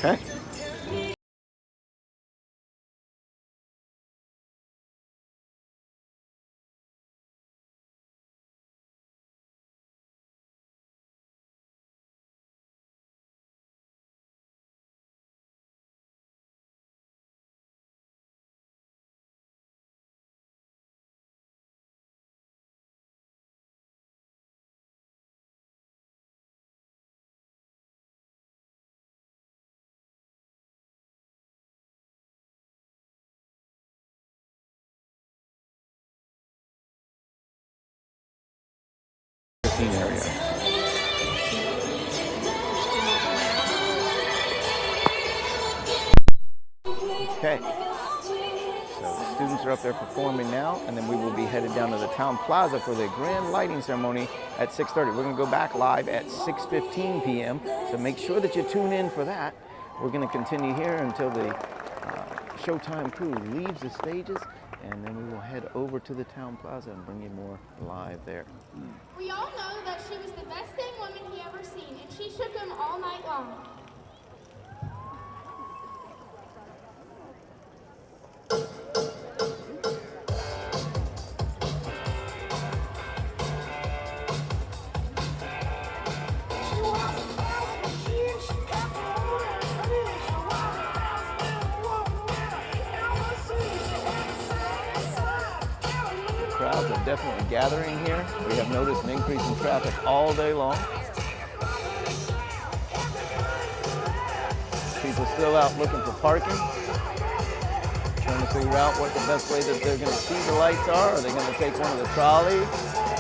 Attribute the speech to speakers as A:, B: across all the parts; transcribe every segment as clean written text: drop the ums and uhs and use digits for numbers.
A: Okay. Area. Okay, so the students are up there performing now, and then we will be headed down to the town plaza for the grand lighting ceremony at 6:30. We're going to go back live at 6:15 p.m., so make sure that you tune in for that. We're going to continue here until the Showtime crew leaves the stages, and then we will head over to the town plaza and bring you more live there.
B: We all know that she was the best thing woman he ever seen, and she shook him all night long.
A: Crowds are definitely gathering here. We have noticed an increase in traffic all day long. People still out looking for parking, trying to figure out what the best way that they're going to see the lights are. Are they going to take one of the trolley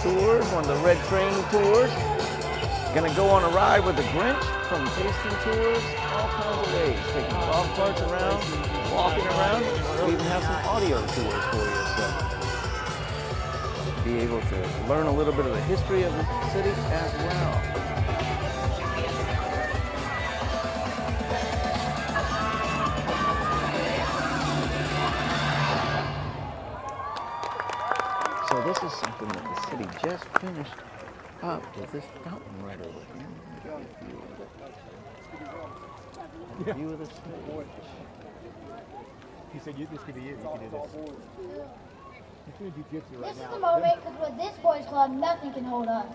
A: tours, one of the red train tours? Going to go on a ride with the Grinch from tasting tours, all kinds of ways. Taking dog parks around, walking around. We even have some audio tours for you. So be able to learn a little bit of the history of the city as well. So this is something that the city just finished up with this fountain right over here. A view of the stage.
C: He said this could be it. You could do this.
D: This is the moment, because with this boys club, nothing can hold us.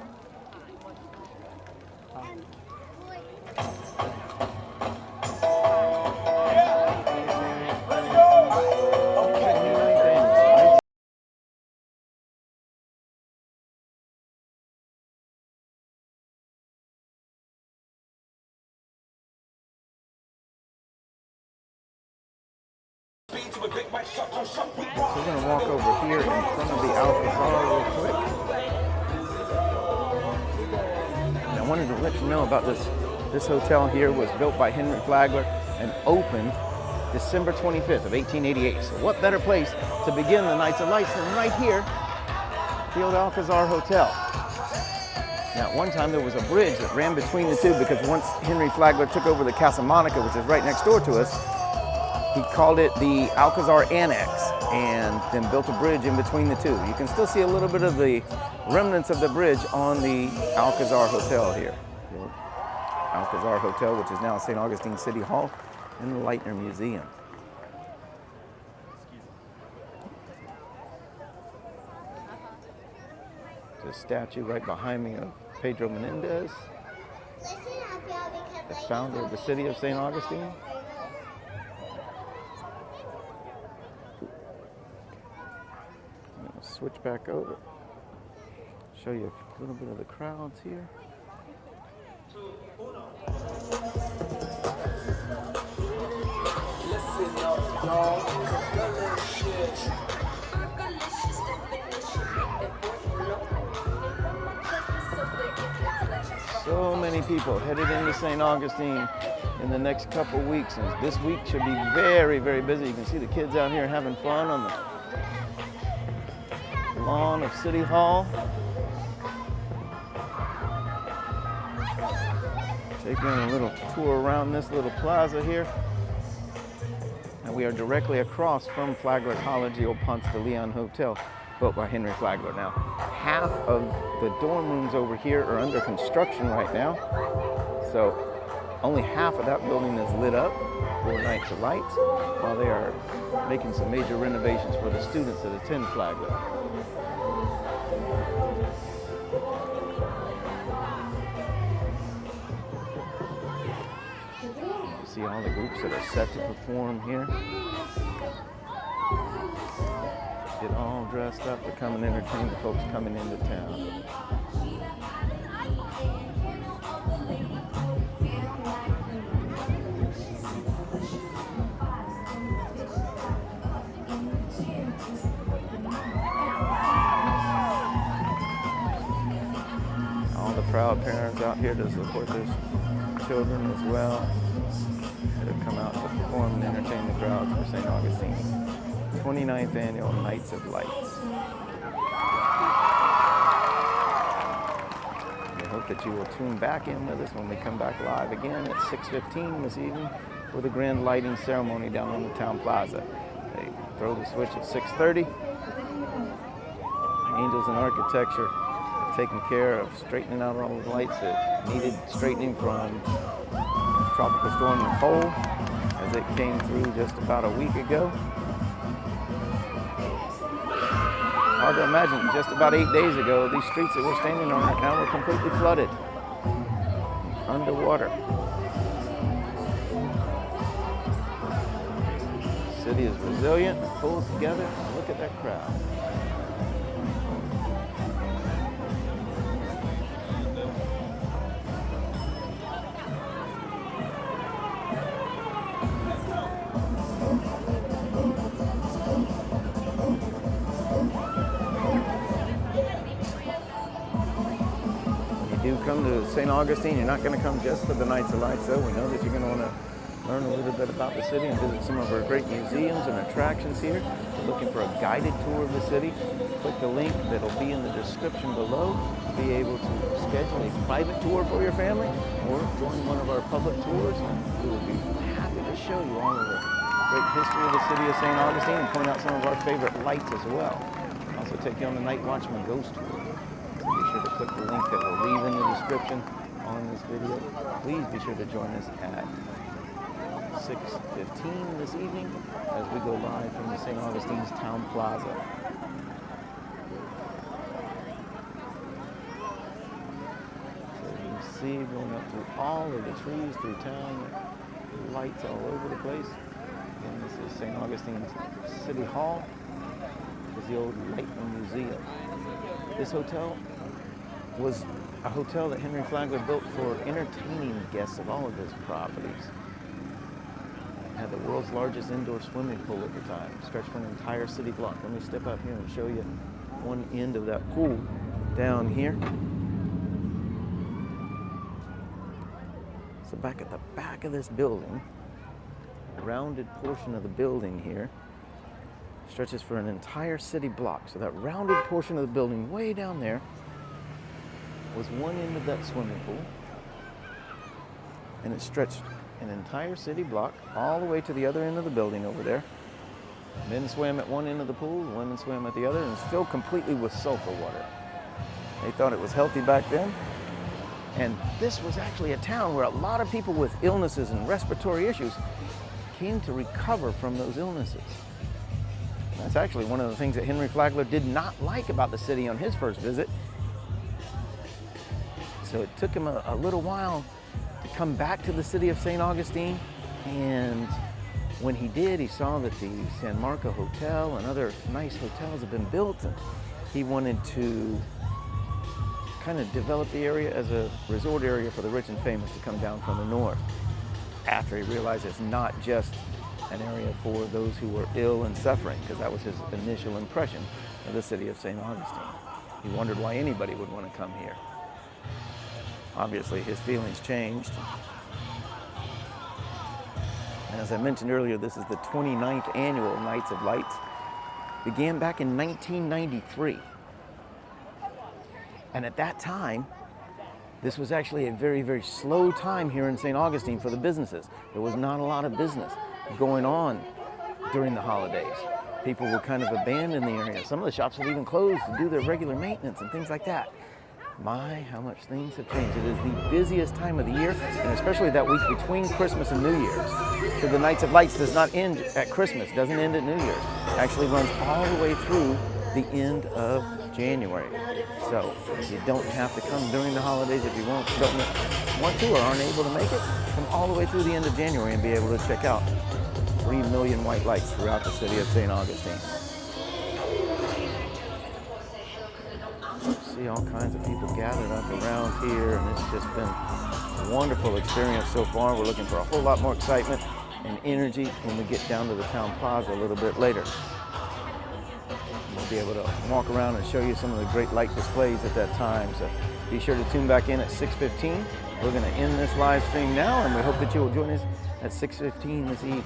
A: So we're going to walk over here in front of the Alcazar real quick. And I wanted to let you know about this. This hotel here was built by Henry Flagler and opened December 25th of 1888. So what better place to begin the Nights of Lights than right here, the old Alcazar Hotel. Now, at one time there was a bridge that ran between the two because once Henry Flagler took over the Casa Monica, which is right next door to us, he called it the Alcazar Annex and then built a bridge in between the two. You can still see a little bit of the remnants of the bridge on the Alcazar Hotel here. The Alcazar Hotel, which is now St. Augustine City Hall and the Leitner Museum. There's a statue right behind me of Pedro Menendez, the founder of the city of St. Augustine. Switch back over, show you a little bit of the crowds here. So many people headed into St. Augustine in the next couple weeks, and this week should be very, very busy. You can see the kids out here having fun on the lawn of City Hall. Taking a little tour around this little plaza here. And we are directly across from Flagler College, the old Ponce de Leon Hotel, built by Henry Flagler. Now, half of the dorm rooms over here are under construction right now. So Only half of that building is lit up for Nights of Lights, while they are making some major renovations for the students that attend Flagler. You see all the groups that are set to perform here. Get all dressed up to come and entertain the folks coming into town. All the proud parents out here to support their children as well, that have come out to perform and entertain the crowds for St. Augustine's 29th Annual Nights of Lights. We hope that you will tune back in with us when we come back live again at 6:15 this evening for the grand lighting ceremony down on the town plaza. They throw the switch at 6:30. Angels in Architecture have taken care of straightening out all the lights that needed straightening from Tropical Storm Nicole as it came through just about a week ago. Hard to imagine, just about 8 days ago, these streets that we're standing on right now were completely flooded, underwater. The city is resilient, pulls together. Look at that crowd. Come to St. Augustine, you're not going to come just for the Nights of Lights, though. We know that you're going to want to learn a little bit about the city and visit some of our great museums and attractions here. If you're looking for a guided tour of the city, click the link that'll be in the description below to be able to schedule a private tour for your family or join one of our public tours. We will be happy to show you all of the great history of the city of St. Augustine and point out some of our favorite lights as well. Also take you on the Night Watchman Ghost Tour. Be sure to click the link that we'll leave in the description on this video. Please be sure to join us at 6:15 this evening as we go live from the St. Augustine's Town Plaza. So you can see going up through all of the trees through town, lights all over the place. Again, this is St. Augustine's City Hall. This is the old Lightning Museum. This hotel was a hotel that Henry Flagler built for entertaining guests of all of his properties. It had the world's largest indoor swimming pool at the time, stretched for an entire city block. Let me step out here and show you one end of that pool down here. So back at the back of this building, the rounded portion of the building here stretches for an entire city block. So that rounded portion of the building way down there was one end of that swimming pool, and it stretched an entire city block all the way to the other end of the building over there. Men swam at one end of the pool, women swam at the other, and it's filled completely with sulfur water. They thought it was healthy back then. And this was actually a town where a lot of people with illnesses and respiratory issues came to recover from those illnesses. That's actually one of the things that Henry Flagler did not like about the city on his first visit. So it took him a little while to come back to the city of St. Augustine, and when he did, he saw that the San Marco Hotel and other nice hotels had been built, and he wanted to kind of develop the area as a resort area for the rich and famous to come down from the north, after he realized it's not just an area for those who were ill and suffering, because that was his initial impression of the city of St. Augustine. He wondered why anybody would want to come here. Obviously, his feelings changed. And as I mentioned earlier, this is the 29th Annual Nights of Lights. Began back in 1993. And at that time, this was actually a very, very slow time here in St. Augustine for the businesses. There was not a lot of business going on during the holidays. People would kind of abandon the area. Some of the shops would even close to do their regular maintenance and things like that. My, how much things have changed. It is the busiest time of the year, and especially that week between Christmas and New Year's. So the Nights of Lights does not end at Christmas, doesn't end at New Year's. It actually runs all the way through the end of January. So you don't have to come during the holidays if you don't want to or aren't able to make it. Come all the way through the end of January and be able to check out 3 million white lights throughout the city of St. Augustine. See all kinds of people gathered up around here, and it's just been a wonderful experience so far. We're looking for a whole lot more excitement and energy when we get down to the town plaza a little bit later. We'll be able to walk around and show you some of the great light displays at that time. So be sure to tune back in at 6:15. We're going to end this live stream now, and we hope that you will join us at 6:15 this evening.